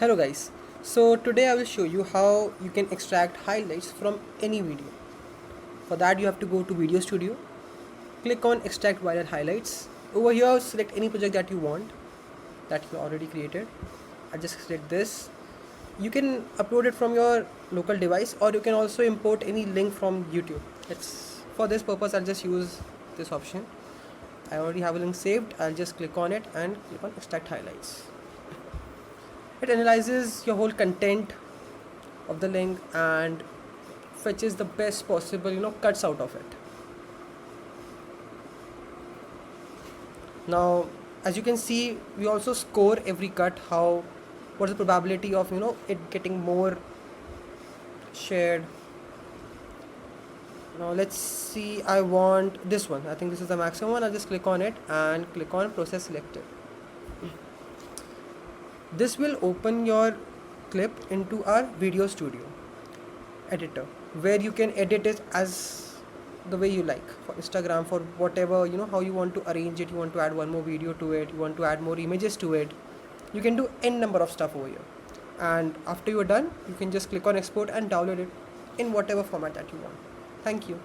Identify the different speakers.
Speaker 1: Hello guys, so today I will show you how you can extract highlights from any video. For that you have to go to Video Studio, click on extract viral highlights. Over here select any project that you want that you already created. I just select this. You can upload it from your local device or you can also import any link from YouTube. For this purpose I'll just use this option. I already have a link saved. I'll just click on it and click on extract highlights. It analyzes your whole content of the link and fetches the best possible cuts out of it. Now as you can see, we also score every cut. What's the probability of it getting more shared. Now let's see, I want this one. I think this is the maximum one. I'll just click on it and click on process selected. This will open your clip into our Video Studio editor, where you can edit it as the way you like, for Instagram, for whatever how you want to arrange it. You want to add one more video to it, you want to add more images to it, you can do n number of stuff over here. And after you're done, you can just click on export and download it in whatever format that you want. Thank you.